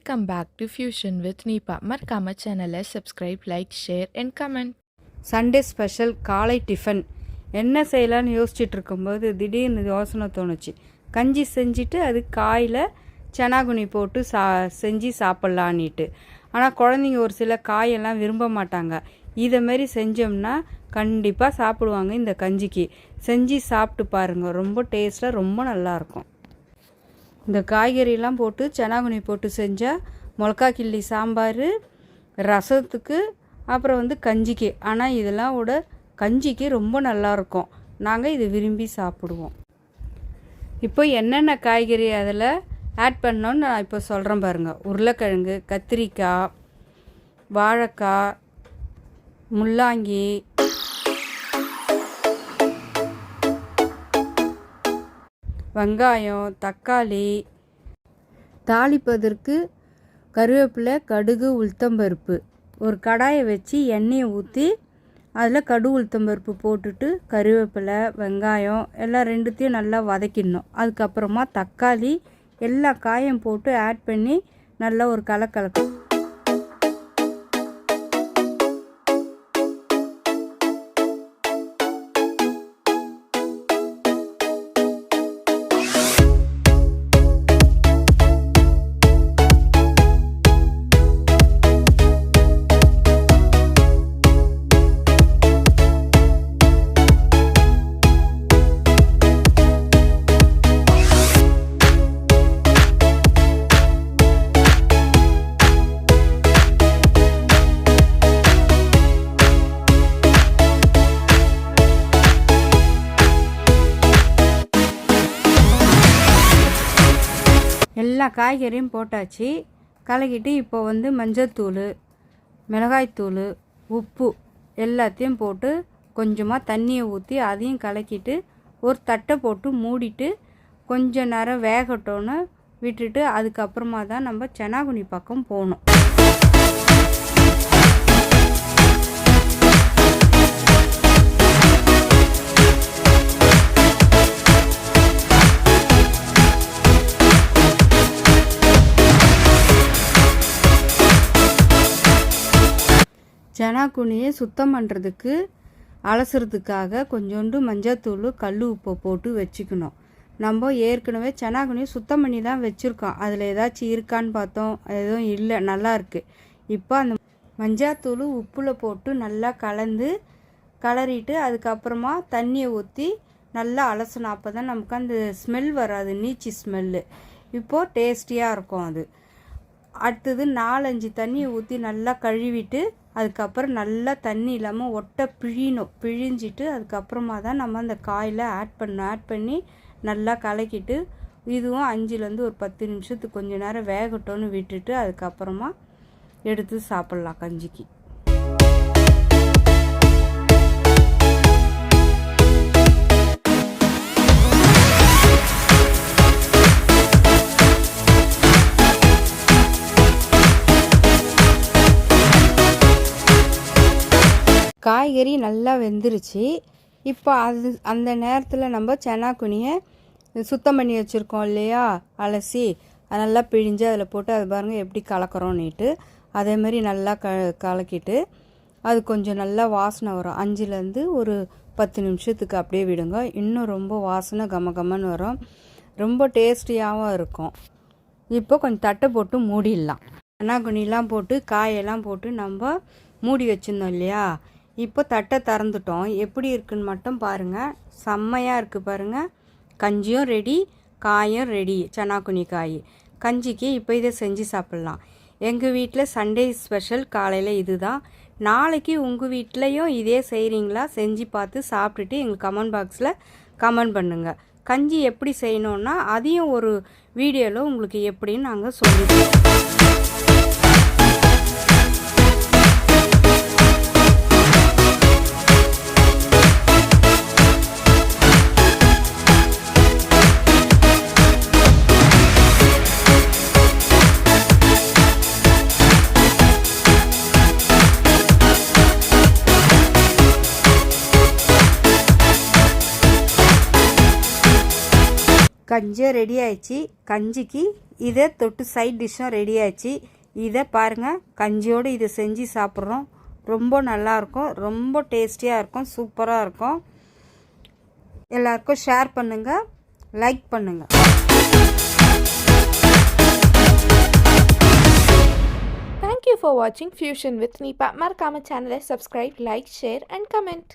Welcome back to fusion with Neepa. மறக்காம சேனலை subscribe, like, share and comment. Sunday special காலை tiffin என்ன செய்யலான்னு யோசிச்சுட்டு இருக்கும்போது திடீர்னு யோசனை தோணுச்சு. கஞ்சி செஞ்சுட்டு அது காயில் சனாகுனி போட்டு செஞ்சு சாப்பிட்லான்னுட்டு. ஆனால் குழந்தைங்க ஒரு சில காயெல்லாம் விரும்ப மாட்டாங்க. இதை மாரி செஞ்சோம்னா கண்டிப்பாக சாப்பிடுவாங்க. இந்த கஞ்சிக்கு செஞ்சு சாப்பிட்டு பாருங்கள், ரொம்ப டேஸ்ட்டாக ரொம்ப நல்லாயிருக்கும். இந்த காய்கறியெல்லாம் போட்டு சனாகுனி போட்டு செஞ்சால் மிளகா கிள்ளி சாம்பார், ரசத்துக்கு, அப்புறம் கஞ்சிக்கு. ஆனால் இதெல்லாம் கஞ்சிக்கு ரொம்ப நல்லாயிருக்கும். நாங்கள் இது விரும்பி சாப்பிடுவோம். இப்போ என்னென்ன காய்கறி அதில் ஆட் பண்ணோன்னு நான் இப்போ சொல்கிறேன் பாருங்கள். உருளைக்கிழங்கு, கத்திரிக்காய், வாழைக்காய், முள்ளாங்கி, வெங்காயம், தக்காளி, தாளிப்பதற்கு கருவேப்பிலை, கடுகு, உளுத்தம்பருப்பு. ஒரு கடாயை வச்சு எண்ணெயை ஊற்றி அதில் கடுகு உளுத்தம்பருப்பு போட்டுட்டு கருவேப்பிலை, வெங்காயம் எல்லாம் ரெண்டுத்தையும் நல்லா வதக்கிடணும். அதுக்கப்புறமா தக்காளி எல்லா காயும் போட்டு ஆட் பண்ணி நல்லா ஒரு கலக்கலக்கும். எல்லா காய்கறியும் போட்டாச்சு, கலக்கிட்டு இப்போ மஞ்சள்தூள், மிளகாய்த்தூள், உப்பு எல்லாத்தையும் போட்டு கொஞ்சமாக தண்ணியை ஊற்றி அதையும் கலக்கிட்டு ஒரு தட்டை போட்டு மூடிட்டு கொஞ்ச நேரம் வேகட்டோன்னு விட்டுட்டு அதுக்கப்புறமா தான் நம்ம சனாகுனி பக்கம் போகணும். சனாகுனியை சுத்தம் பண்ணுறதுக்கு அலசுறதுக்காக கொஞ்சோண்டு மஞ்சள்தூள், கல் உப்பை போட்டு வச்சுக்கணும். நம்ம ஏற்கனவே சனாகுனியை சுத்தம் பண்ணி தான் வச்சுருக்கோம். அதில் ஏதாச்சும் இருக்கான்னு பார்த்தோம், எதுவும் இல்லை, நல்லா இருக்குது. இப்போ அந்த மஞ்சள்தூள் உப்பில் போட்டு நல்லா கலரிட்டு அதுக்கப்புறமா தண்ணியை ஊற்றி நல்லா அலசணும். அப்போ தான் நமக்கு அந்த ஸ்மெல் வராது, நீச்சி ஸ்மெல்லு. இப்போது டேஸ்டியாக இருக்கும் அது. அடுத்தது 4-5 தண்ணியை ஊற்றி நல்லா கழுவிட்டு அதுக்கப்புறம் நல்லா தண்ணி இல்லாமல் பிழிஞ்சிட்டு அதுக்கப்புறமா தான் நம்ம அந்த காயில் ஆட் பண்ணி நல்லா கலக்கிட்டு இதுவும் 5லேருந்து ஒரு 10 நிமிஷத்துக்கு கொஞ்ச நேரம் வேகட்டோன்னு விட்டுட்டு அதுக்கப்புறமா எடுத்து சாப்பிட்லாம் கஞ்சிக்கு. காய்கறி நல்லா வெந்துருச்சு. இப்போ அந்த நேரத்தில் நம்ம சனாகுனியை சுத்தம் பண்ணி வச்சுருக்கோம் இல்லையா, அலசி அது நல்லா பிழிஞ்சு அதில் போட்டு அது பாருங்கள் எப்படி கலக்கிறோன்னுட்டு அதேமாதிரி நல்லா கலக்கிட்டு அது கொஞ்சம் நல்லா வாசனை வரும். 5லேருந்து ஒரு 10 நிமிஷத்துக்கு அப்படியே விடுங்க. இன்னும் ரொம்ப வாசனை கமகமன்னு வரும், ரொம்ப டேஸ்டியாகவும் இருக்கும். இப்போ கொஞ்சம் தட்டை போட்டு மூடிடலாம். சனாகுனிலாம் போட்டு காயெல்லாம் போட்டு நம்ம மூடி வச்சுருந்தோம் இல்லையா, இப்போ தட்டை திறந்துட்டோம். எப்படி இருக்குன்னு மட்டும் பாருங்கள், செம்மையாக இருக்குது பாருங்கள். கஞ்சியும் ரெடி, காயும் ரெடி. சனாகுனி காய் கஞ்சிக்கு இப்போ இதை செஞ்சு சாப்பிட்லாம். எங்கள் வீட்டில் சண்டே ஸ்பெஷல் காலையில் இது தான். நாளைக்கு உங்கள் வீட்லேயும் இதே செய்கிறீங்களா? செஞ்சு பார்த்து சாப்பிட்டுட்டு எங்களுக்கு கமெண்ட் பாக்ஸில் கமெண்ட் பண்ணுங்கள். கஞ்சி எப்படி செய்யணுன்னா அதையும் ஒரு வீடியோவில் உங்களுக்கு எப்படின்னு நாங்கள் சொல்லிடுவோம். கஞ்சி ரெடி ஆயிடுச்சு. கஞ்சிக்கு இதை தொட்டு சைட் டிஷ்ஷும் ரெடி ஆச்சு. இதை பாருங்கள், கஞ்சியோடு இதை செஞ்சு சாப்பிட்றோம். ரொம்ப நல்லாயிருக்கும், ரொம்ப டேஸ்டியாக இருக்கும், சூப்பராக இருக்கும். எல்லாருக்கும் ஷேர் பண்ணுங்கள், லைக் பண்ணுங்கள். Thank you for watching Fusion with Nipa. மறக்காம சேனலை subscribe, like, share and comment.